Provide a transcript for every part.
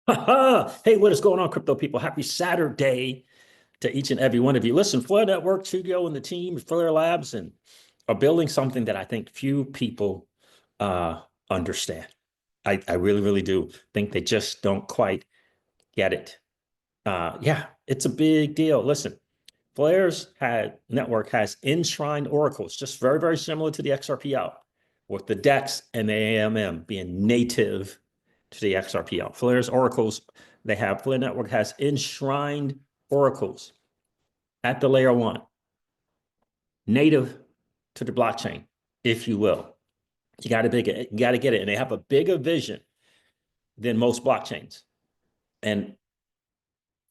Hey, what is going on, crypto people? Happy Saturday to each and every one of you. Listen, Flare Network, Studio, and the team, Flare Labs, and are building something that I think few people understand. I really, really do think they just don't quite get it. Yeah, it's a big deal. Listen, network has enshrined oracles, just very, very similar to the XRPL, with the DEX and the AMM being native to the XRPL. Flare's oracles, Flare Network has enshrined oracles at the layer one, native to the blockchain, if you will. You got to get it, and they have a bigger vision than most blockchains. And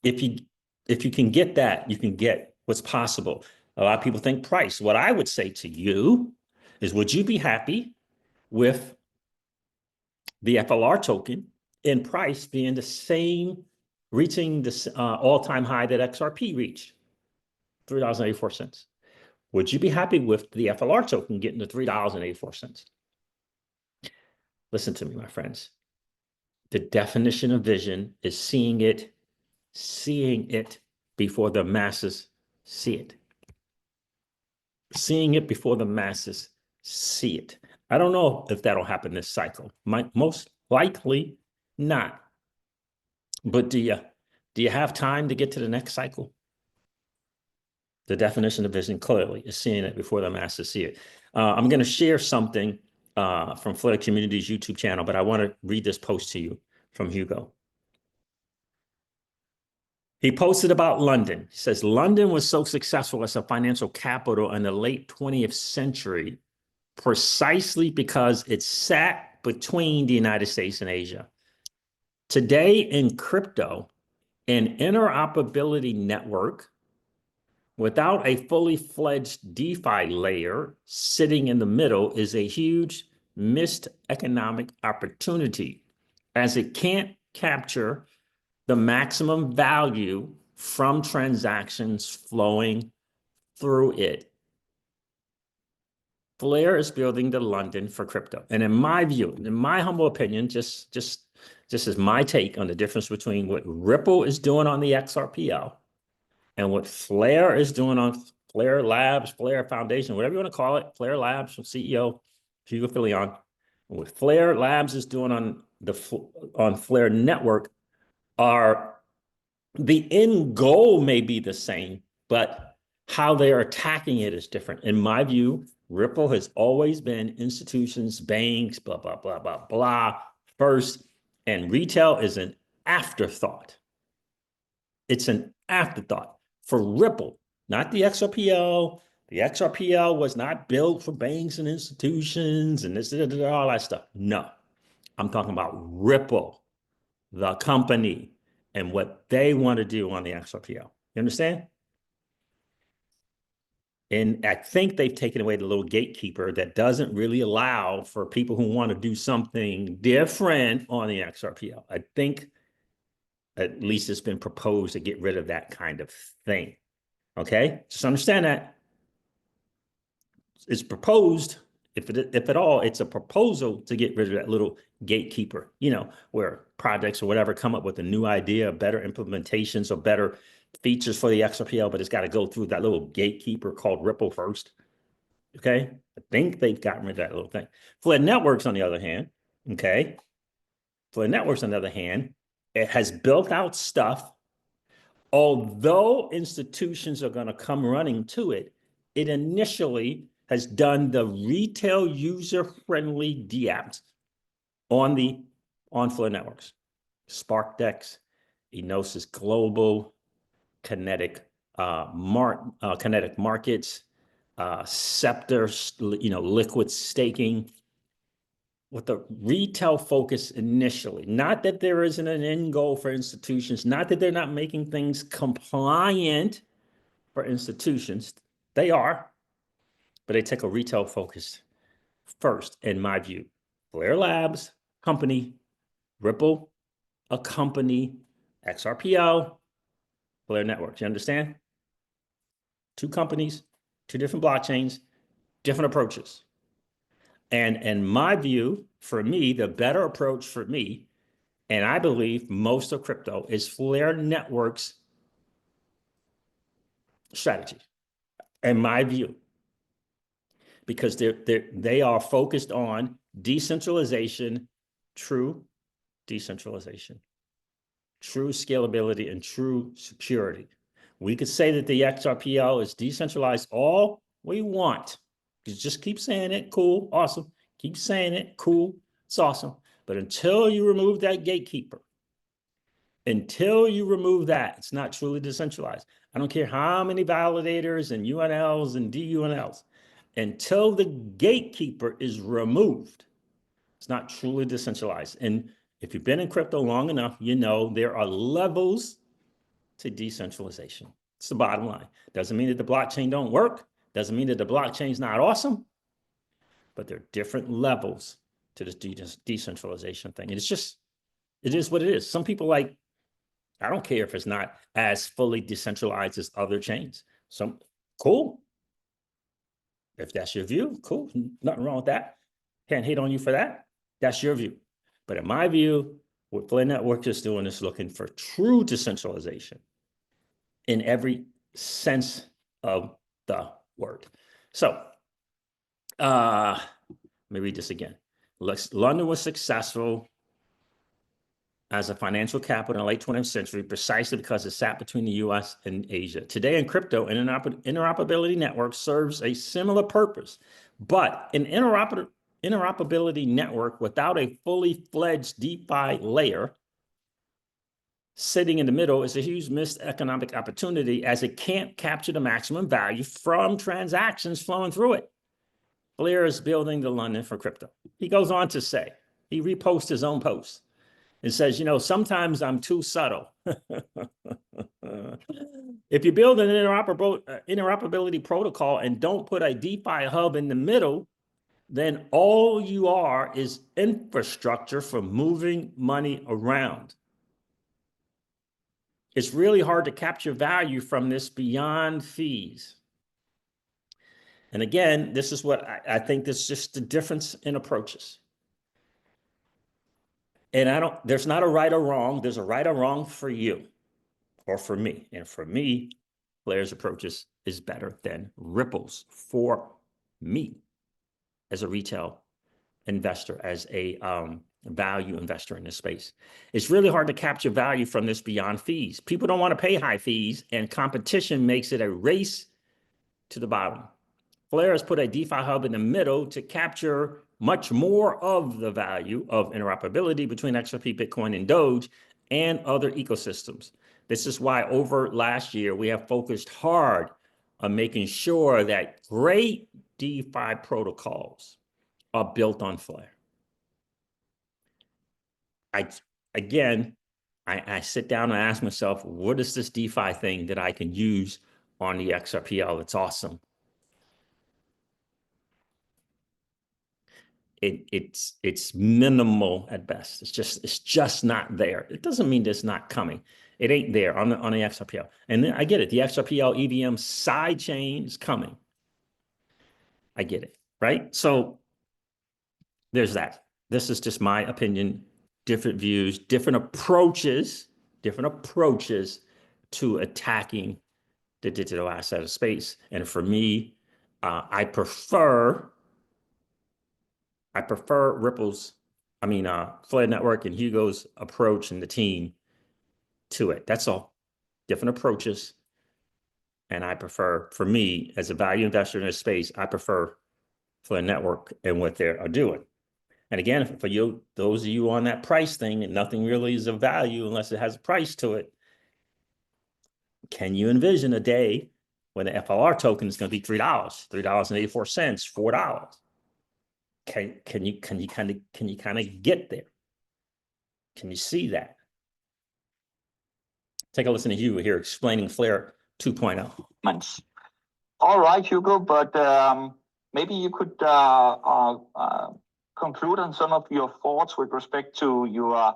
if you can get that, you can get what's possible. A lot of people think price. What I would say to you is, would you be happy with the FLR token in price being the same, reaching the all-time high that XRP reached, $3.84? Would you be happy with the FLR token getting to $3.84? Listen to me, my friends. The definition of vision is seeing it before the masses see it. Seeing it before the masses see it. I don't know if that'll happen this cycle. Most likely not. But do you have time to get to the next cycle? The definition of vision clearly is seeing it before the masses see it. I'm going to share something from Flare Community's YouTube channel, but I want to read this post to you from Hugo. He posted about London. He says, London was so successful as a financial capital in the late 20th century precisely because it sat between the United States and Asia. Today in crypto, an interoperability network without a fully fledged DeFi layer sitting in the middle is a huge missed economic opportunity, as it can't capture the maximum value from transactions flowing through it. Flare is building the London for crypto. And in my view, in my humble opinion, just is my take on the difference between what Ripple is doing on the XRPL and what Flare is doing on Flare Labs, Flare Foundation, whatever you want to call it, Flare Labs from CEO Hugo Filion. What Flare Labs is doing on Flare Network are the end goal may be the same, but how they are attacking it is different. In my view, Ripple has always been institutions, banks, blah, blah, blah, blah, blah, first, and retail is an afterthought. It's an afterthought for Ripple, not the XRPL. The XRPL was not built for banks and institutions and this, all that stuff. No, I'm talking about Ripple, the company, and what they want to do on the XRPL. You understand? And I think they've taken away the little gatekeeper that doesn't really allow for people who want to do something different on the XRPL. I think at least it's been proposed to get rid of that kind of thing. Okay? Just understand that. It's proposed, if at all, it's a proposal to get rid of that little gatekeeper, where projects or whatever come up with a new idea, better implementations or better features for the XRPL, but it's got to go through that little gatekeeper called Ripple first. Okay? I think they've gotten rid of that little thing. Flare Networks, on the other hand, okay? Flare Networks, on the other hand, it has built out stuff. Although institutions are going to come running to it, it initially has done the retail user-friendly dApps on Flare Networks. SparkDex, Enosis Global, Kinetic Markets, Scepter, liquid staking, with the retail focus initially. Not that there isn't an end goal for institutions, not that they're not making things compliant for institutions. They are, but they take a retail focus first, in my view. Flare Labs, company, Ripple, a company, XRPL, Flare Networks. You understand? Two companies, two different blockchains, different approaches. And in my view, for me, the better approach for me And I believe most of crypto is Flare Network's strategy, in my view, because they are focused on decentralization, true decentralization, true scalability, and true security. We could say that the XRPL is decentralized all we want. Just keep saying it, cool, awesome. Keep saying it, cool, it's awesome. But until you remove that gatekeeper, until you remove that, it's not truly decentralized. I don't care how many validators and UNLs and DUNLs. Until the gatekeeper is removed, it's not truly decentralized. And if you've been in crypto long enough, you know there are levels to decentralization. It's the bottom line. Doesn't mean that the blockchain don't work. Doesn't mean that the blockchain's not awesome. But there are different levels to this decentralization thing. And it's just, it is what it is. Some people like, I don't care if it's not as fully decentralized as other chains. Some, cool. If that's your view, cool. Nothing wrong with that. Can't hate on you for that. That's your view. But in my view, what Flare Network is doing is looking for true decentralization in every sense of the word. So, let me read this again. London was successful as a financial capital in the late 20th century precisely because it sat between the US and Asia. Today in crypto, an interoperability network serves a similar purpose, but an interoperability network without a fully fledged DeFi layer sitting in the middle is a huge missed economic opportunity as it can't capture the maximum value from transactions flowing through it. Flare is building the London for crypto. He goes on to say, he reposts his own post and says, you know, sometimes I'm too subtle. If you build an interoperability protocol and don't put a DeFi hub in the middle, then all you are is infrastructure for moving money around. It's really hard to capture value from this beyond fees. And again, this is what I think this is just the difference in approaches. And there's not a right or wrong. There's a right or wrong for you or for me. And for me, Flare's approaches is better than Ripple's for me as a retail investor, as a value investor in this space. It's really hard to capture value from this beyond fees. People don't want to pay high fees, and competition makes it a race to the bottom. Flare has put a DeFi hub in the middle to capture much more of the value of interoperability between XRP, Bitcoin, and Doge and other ecosystems. This is why over last year, we have focused hard on making sure that great DeFi protocols are built on Flare. I sit down and ask myself, what is this DeFi thing that I can use on the XRPL? It's awesome. It's minimal at best. It's just not there. It doesn't mean it's not coming. It ain't there on the XRPL. And then I get it. The XRPL EVM side chain is coming. I get it, right? So there's that. This is just my opinion, different views, different approaches to attacking the digital asset space. And for me, I prefer Ripple's, Flare Network and Hugo's approach and the team to it. That's all. Different approaches. And I prefer, for me, as a value investor in this space, I prefer Flare Network and what they are doing. And again, for you, those of you on that price thing, and nothing really is of value unless it has a price to it. Can you envision a day when the FLR token is going to be $3, $3.84, $4? Can you kind of get there? Can you see that? Take a listen to Hugo here explaining Flare 2.0. All right, Hugo, but maybe you could conclude on some of your thoughts with respect to your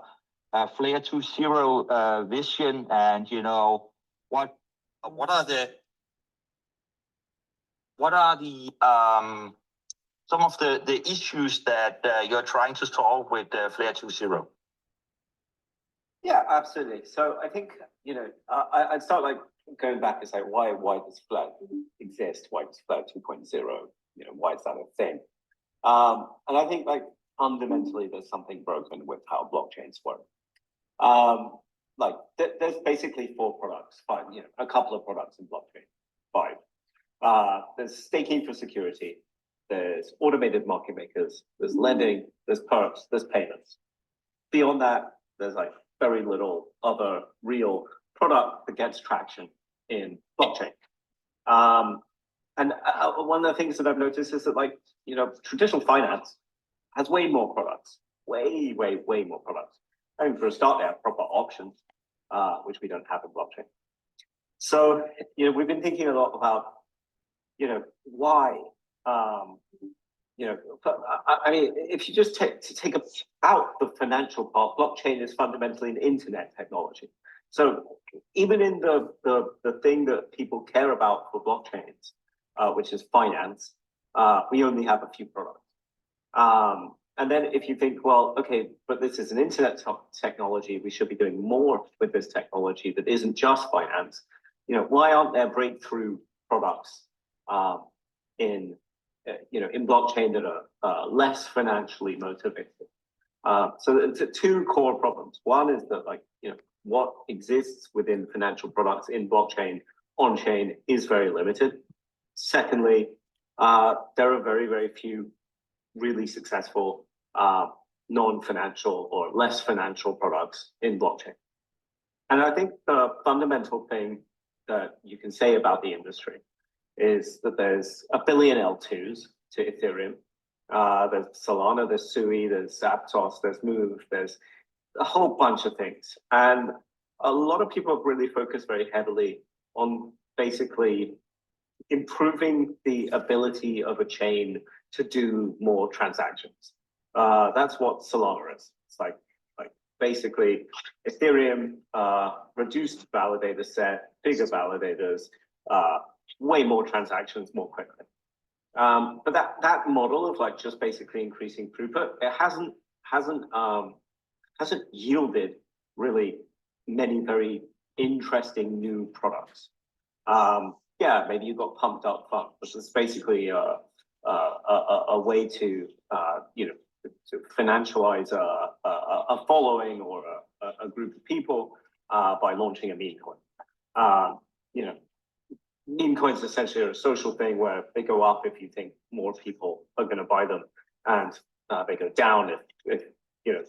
Flare 2.0 vision, and what are the some of the issues that you're trying to solve with Flare 2.0? Yeah, absolutely. So I think, I'd start like going back and say, why does Flare exist? Why does Flare 2.0, why is that a thing? And I think like fundamentally there's something broken with how blockchains work. There's basically 4 products, 5, a couple of products in blockchain, 5. There's staking for security, there's automated market makers, there's lending, there's perps, there's payments. Beyond that, there's like very little other real product that gets traction in blockchain. And one of the things that I've noticed is that traditional finance has way more products, way more products. I mean, for a start, they have proper options, which we don't have in blockchain. So, we've been thinking a lot about, why, I mean, if you just take out the financial part, blockchain is fundamentally an internet technology. So even in the thing that people care about for blockchains, which is finance, we only have a few products. And then if you think, well, okay, but this is an internet technology, we should be doing more with this technology that isn't just finance. Why aren't there breakthrough products in blockchain that are less financially motivated? So it's 2 core problems. One is that what exists within financial products in blockchain on chain is very limited. Secondly, there are very few really successful non-financial or less financial products in blockchain. And I think the fundamental thing that you can say about the industry is that there's a billion L2s to Ethereum. There's Solana, there's Sui, there's Aptos, there's Move, there's a whole bunch of things. And a lot of people have really focused very heavily on basically improving the ability of a chain to do more transactions. That's what Solana is. It's like basically Ethereum, reduced validator set, bigger validators, way more transactions more quickly. But that model of just basically increasing throughput, it hasn't yielded really many very interesting new products. Yeah, maybe you got pumped up fun, but it's basically a way to to financialize a following or a group of people by launching a meme coin. Meme coins essentially are a social thing where they go up if you think more people are going to buy them, and they go down if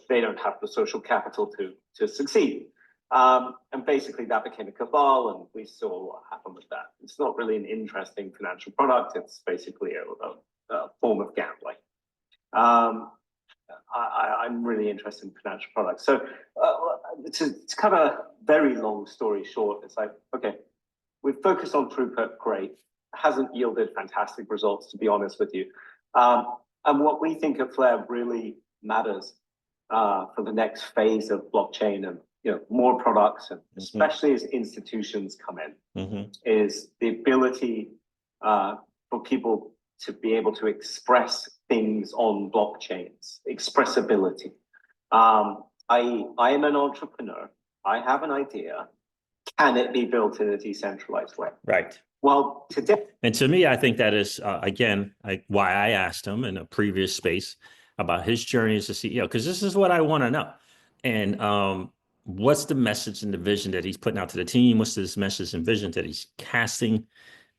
they don't have the social capital to succeed. And basically that became a cabal, and we saw what happened with that. It's not really an interesting financial product. It's basically a form of gambling. I'm really interested in financial products. So it's kind of a very long story short. It's like, okay, we've focused on throughput, great. Hasn't yielded fantastic results, to be honest with you. And what we think at Flare really matters for the next phase of blockchain and more products, and especially as institutions come in, is the ability for people to be able to express things on blockchains, expressibility. I am an entrepreneur. I have an idea. Can it be built in a decentralized way? Right. Well, today. And to me, I think that is, again, why I asked him in a previous space about his journey as a CEO, because this is what I want to know. And what's the message and the vision that he's putting out to the team? What's this message and vision that he's casting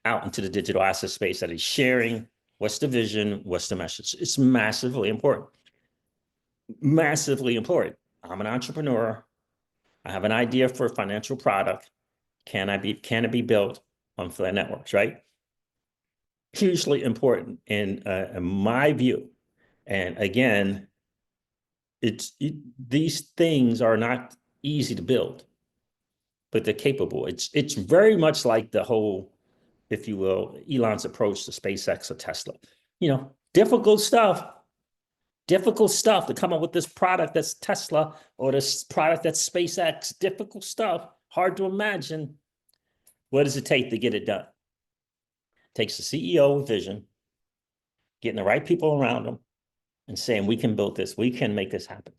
out into the digital asset space that he's sharing? What's the vision? What's the message? It's massively important. Massively important. I'm an entrepreneur. I have an idea for a financial product. Can it be built on Flare networks, right? Hugely important in my view. And again, these things are not easy to build, but they're capable. It's very much like the whole, if you will, Elon's approach to SpaceX or Tesla. Difficult stuff to come up with this product that's Tesla or this product that's SpaceX. Difficult stuff, hard to imagine. What does it take to get it done? It takes a CEO with vision, getting the right people around them, and saying, we can build this, we can make this happen.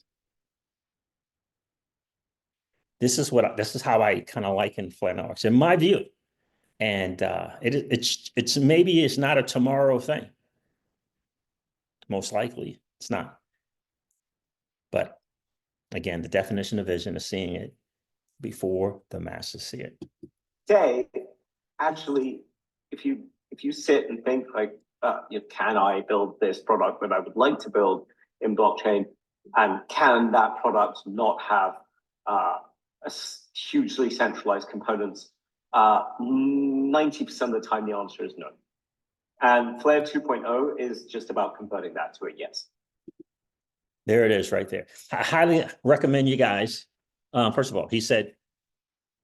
This is how I kind of liken Flare networks in my view. And it's maybe it's not a tomorrow thing. Most likely it's not. But again, the definition of vision is seeing it before the masses see it. Today, actually, if you sit and think like, can I build this product that I would like to build in blockchain, and can that product not have hugely centralized components? 90% of the time, the answer is no. And Flare 2.0 is just about converting that to a yes. There it is right there. I highly recommend you guys. First of all, he said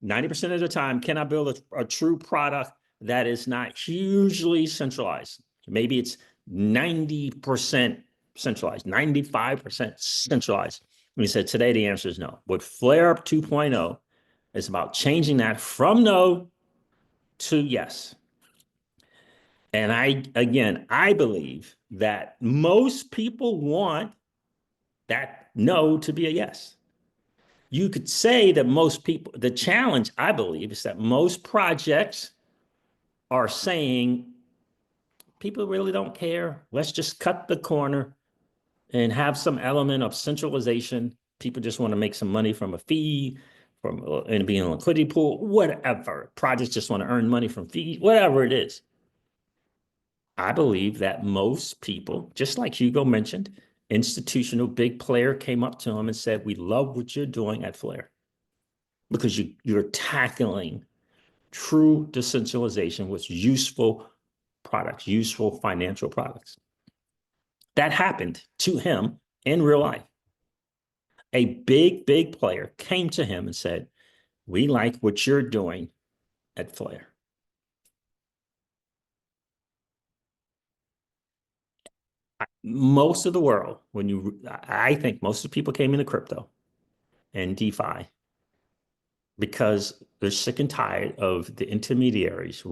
90% of the time, can I build a true product that is not hugely centralized? Maybe it's 90% centralized, 95% centralized. And he said, today the answer is no. With Flare 2.0, it's about changing that from no to yes. And I believe that most people want that no to be a yes. You could say that most people, the challenge, I believe, is that most projects are saying, people really don't care. Let's just cut the corner and have some element of centralization. People just want to make some money from a fee, and being a liquidity pool, whatever. Projects just want to earn money from fees, whatever it is. I believe that most people, just like Hugo mentioned, institutional big player came up to him and said, we love what you're doing at Flare because you're tackling true decentralization with useful products, useful financial products. That happened to him in real life. A big player came to him and said, we like what you're doing at Flare. Most of the world, I think most of the people came into crypto and DeFi because they're sick and tired of the intermediaries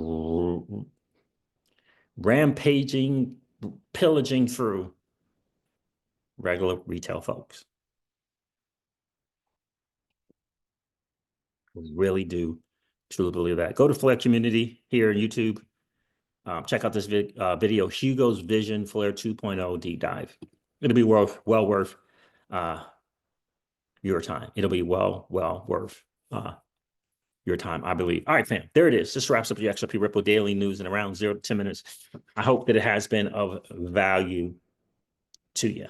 rampaging, pillaging through regular retail folks. We really do truly believe that. Go to Flare community here on YouTube. Check out this video, Hugo's Vision Flare 2.0 deep dive. It'll be well worth your time. It'll be well worth your time, I believe. All right, fam, there it is. This wraps up the XRP Ripple daily news in around 0 to 10 minutes. I hope that it has been of value to you.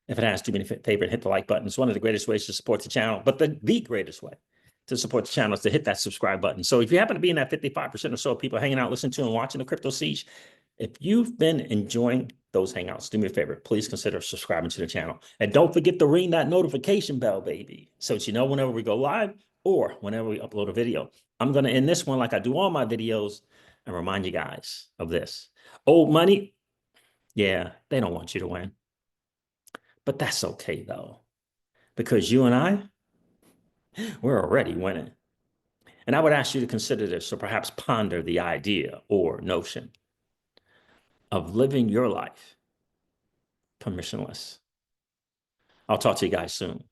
If it has, do me a favor and hit the like button. It's one of the greatest ways to support the channel, but the greatest way to support the channel is to hit that subscribe button. So if you happen to be in that 55% or so of people hanging out, listening to and watching the CryptoCeej, if you've been enjoying those hangouts, do me a favor, please consider subscribing to the channel. And don't forget to ring that notification bell, baby, so that you know whenever we go live or whenever we upload a video. I'm going to end this one like I do all my videos and remind you guys of this. Old money, yeah, they don't want you to win. But that's okay, though, because you and I, we're already winning. And I would ask you to consider this, or perhaps ponder the idea or notion of living your life permissionless. I'll talk to you guys soon.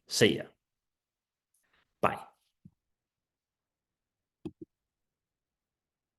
See ya. Bye.